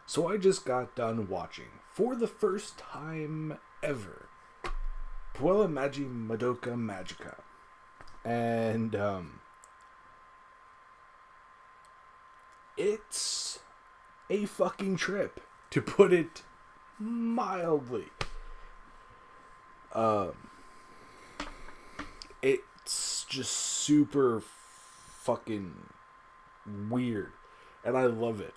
So I just got done watching, for the first time ever, Puella Magi Madoka Magica. And, it's a fucking trip, to put it mildly. It's just super fucking weird, and I love it.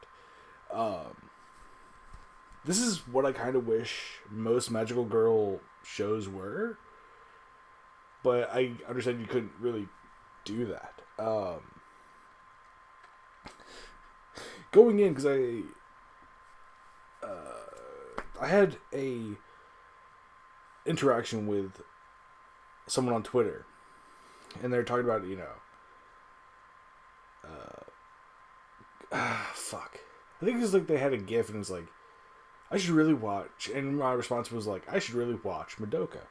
This is what I kind of wish most magical girl shows were, but I understand you couldn't really do that. Going in, because I had a interaction with someone on Twitter, and they're talking about, fuck. I think it's like they had a GIF, and it was like, I should really watch. And my response was like, I should really watch Madoka.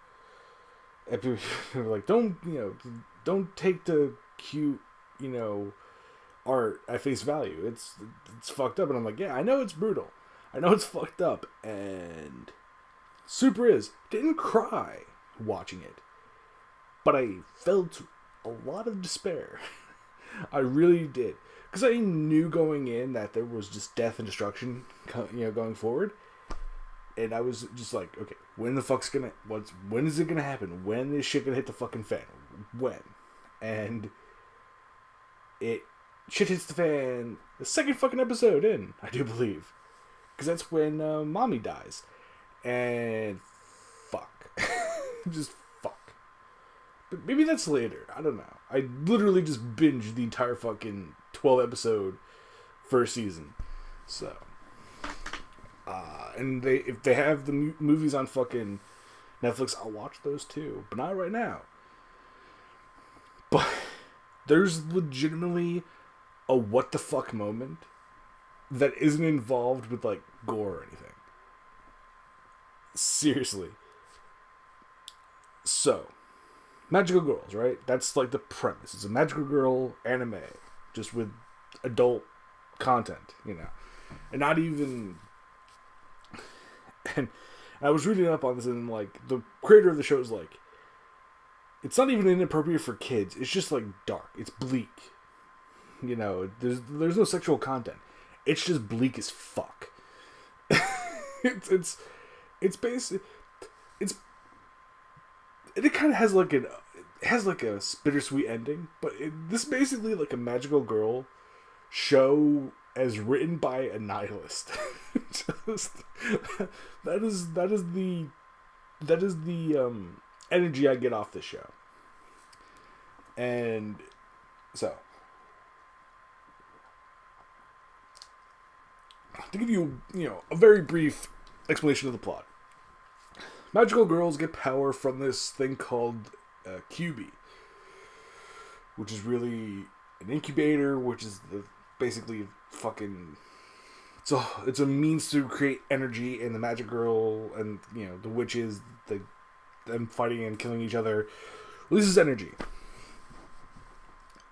And people were like, don't take the cute, art at face value. It's fucked up. And I'm like, yeah, I know it's brutal. I know it's fucked up. And super is. Didn't cry watching it, but I felt a lot of despair. I really did. Because I knew going in that there was just death and destruction, going forward. And I was just like, okay, when is it gonna happen? When is shit gonna hit the fucking fan? When? And shit hits the fan the second fucking episode in, I do believe. Because that's when Mommy dies. And fuck. Just fuck. But maybe that's later. I don't know. I literally just binged the entire fucking 12 episode first season. So. And if they have the movies on fucking Netflix, I'll watch those too. But not right now. But there's legitimately a what the fuck moment that isn't involved with, like, gore or anything. Seriously. So, magical girls, right? That's like the premise. It's a magical girl anime, just with adult content, and not even. And I was reading up on this, and like the creator of the show is like, it's not even inappropriate for kids. It's just like dark. It's bleak. There's no sexual content. It's just bleak as fuck. It's basic. It kind of has like a bittersweet ending, but this is basically like a magical girl show as written by a nihilist. that is the energy I get off this show. And so, to give you a very brief explanation of the plot. Magical girls get power from this thing called QB, which is really an incubator, which is basically fucking. It's a means to create energy, and the magic girl and the witches, them fighting and killing each other, releases energy.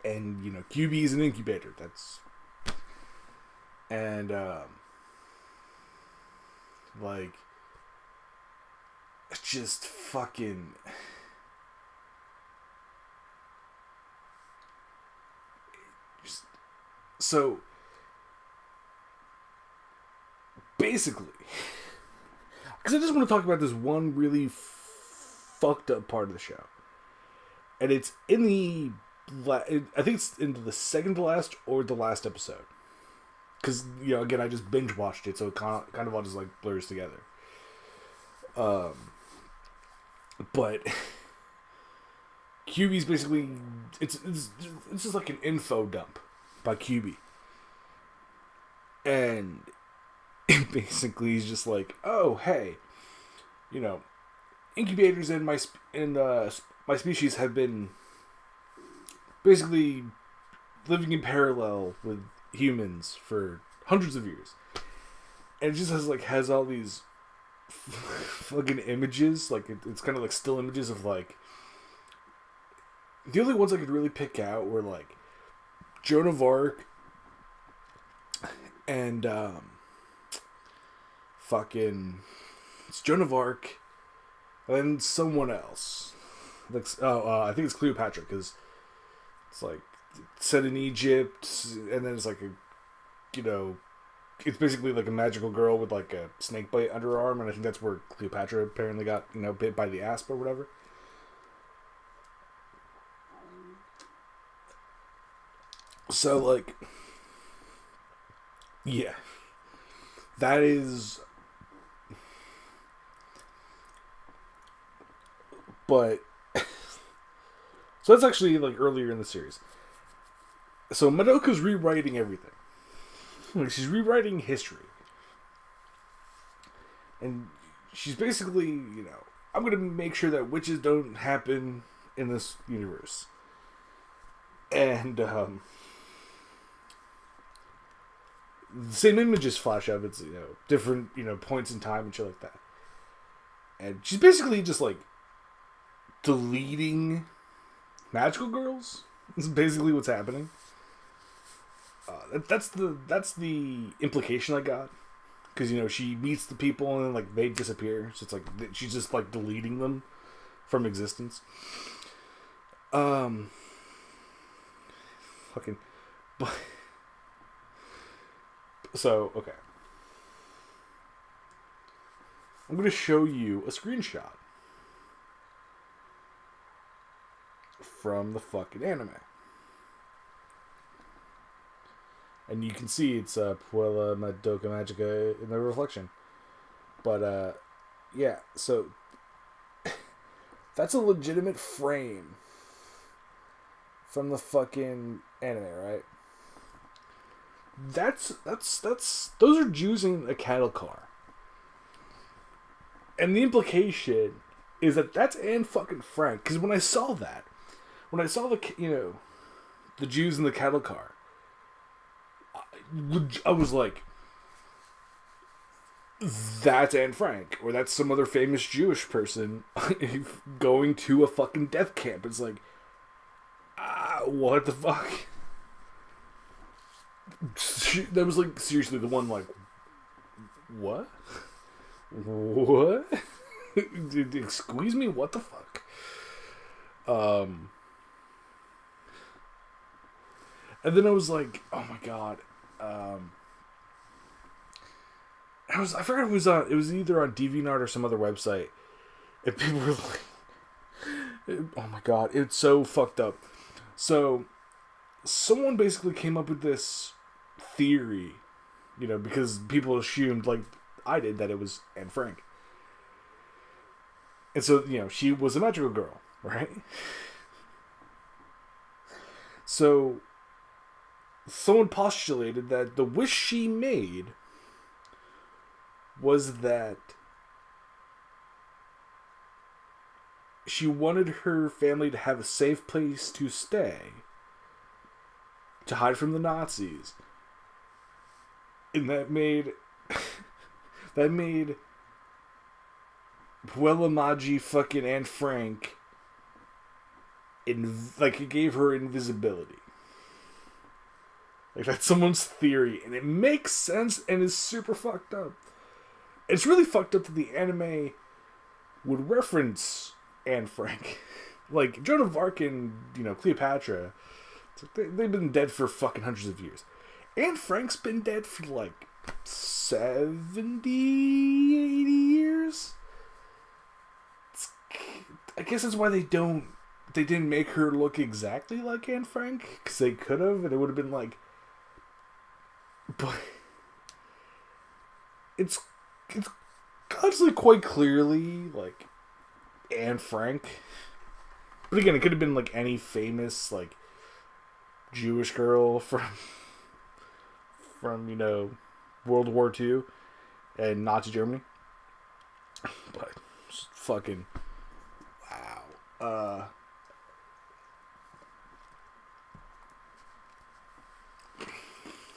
And QB is an incubator. Like, it's just fucking. So, basically, because I just want to talk about this one really fucked up part of the show, and it's in I think it's in the second to last or the last episode, because again, I just binge watched it, so it kind of all just like blurs together. But QB's basically it's just like an info dump by QB, and it basically is just like, oh hey, incubators in my species have been basically living in parallel with humans for hundreds of years, and it just has all these fucking images, like it's kind of like still images of like, the only ones I could really pick out were like Joan of Arc and fucking, it's Joan of Arc, and someone else. Like, I think it's Cleopatra, because it's like set in Egypt, and then it's like a, you know, it's basically like a magical girl with like a snake bite under her arm, and I think that's where Cleopatra apparently got, you know, bit by the asp or whatever. So, like, yeah, that is, but, so that's actually, like, earlier in the series. So Madoka's rewriting everything. Like, she's rewriting history. And she's basically, you know, I'm going to make sure that witches don't happen in this universe. And, the same images flash up. It's, you know, different, you know, points in time and shit like that. And she's basically just, like, deleting magical girls. This is basically what's happening. That's the implication I got. Because, you know, she meets the people and then, like, they disappear. So it's like, she's just, like, deleting them from existence. Fucking... But... So, okay. I'm going to show you a screenshot from the fucking anime. And you can see it's Puella Madoka Magica in the reflection. But, yeah, so that's a legitimate frame from the fucking anime, right? Those are Jews in a cattle car. And the implication is that that's Anne fucking Frank. Because when I saw the, you know, the Jews in the cattle car, I was like, that's Anne Frank. Or that's some other famous Jewish person going to a fucking death camp. It's like, what the fuck? That was like seriously the one like, what? What? Excuse me, what the fuck? And then I was like, oh my god. I forgot it was on. It was either on DeviantArt or some other website, and people were like, oh my god, it's so fucked up. So someone basically came up with this theory, you know, because people assumed, like I did, that it was Anne Frank. And so, you know, she was a magical girl, right? So someone postulated that the wish she made was that she wanted her family to have a safe place to stay, to hide from the Nazis. And that made Puella Magi fucking Anne Frank it gave her invisibility. Like, that's someone's theory, and it makes sense and is super fucked up. It's really fucked up that the anime would reference Anne Frank. Like, Joan of Arc and, you know, Cleopatra, they've been dead for fucking hundreds of years. Anne Frank's been dead for, like, 70, 80 years? I guess that's why they didn't make her look exactly like Anne Frank, because they could have, and it would have been like, but it's constantly quite clearly like Anne Frank. But again, it could have been like any famous like Jewish girl from you know, World War II and Nazi Germany. But just fucking wow.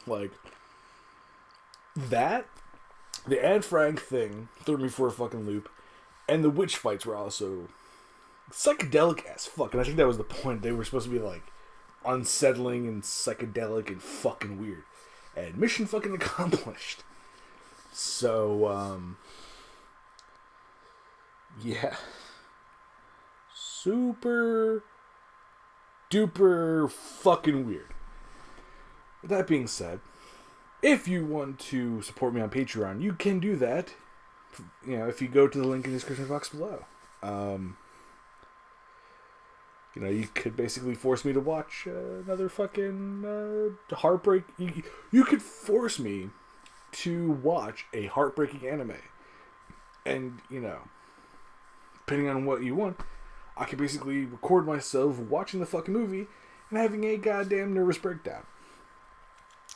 Like that, the Anne Frank thing threw me for a fucking loop, and the witch fights were also psychedelic as fuck. And I think that was the point. They were supposed to be like unsettling and psychedelic and fucking weird. And mission fucking accomplished. So, yeah. Super duper fucking weird. With that being said, if you want to support me on Patreon, you can do that. If you go to the link in the description box below. You could basically force me to watch another fucking heartbreak. You could force me to watch a heartbreaking anime. And, depending on what you want, I could basically record myself watching the fucking movie and having a goddamn nervous breakdown.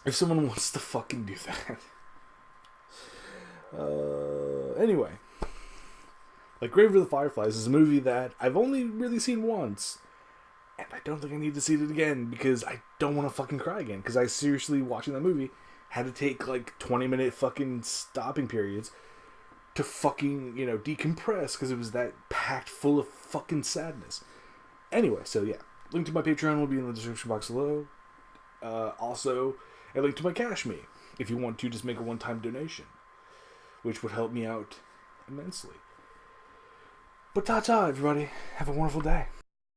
If someone wants to fucking do that. Anyway. Like, Grave of the Fireflies is a movie that I've only really seen once. And I don't think I need to see it again because I don't want to fucking cry again. Because I seriously, watching that movie, had to take like 20-minute fucking stopping periods to fucking, decompress because it was that packed full of fucking sadness. Anyway, so yeah. Link to my Patreon will be in the description box below. Also, a link to my Cash Me if you want to just make a one-time donation, which would help me out immensely. But ta-ta, everybody. Have a wonderful day.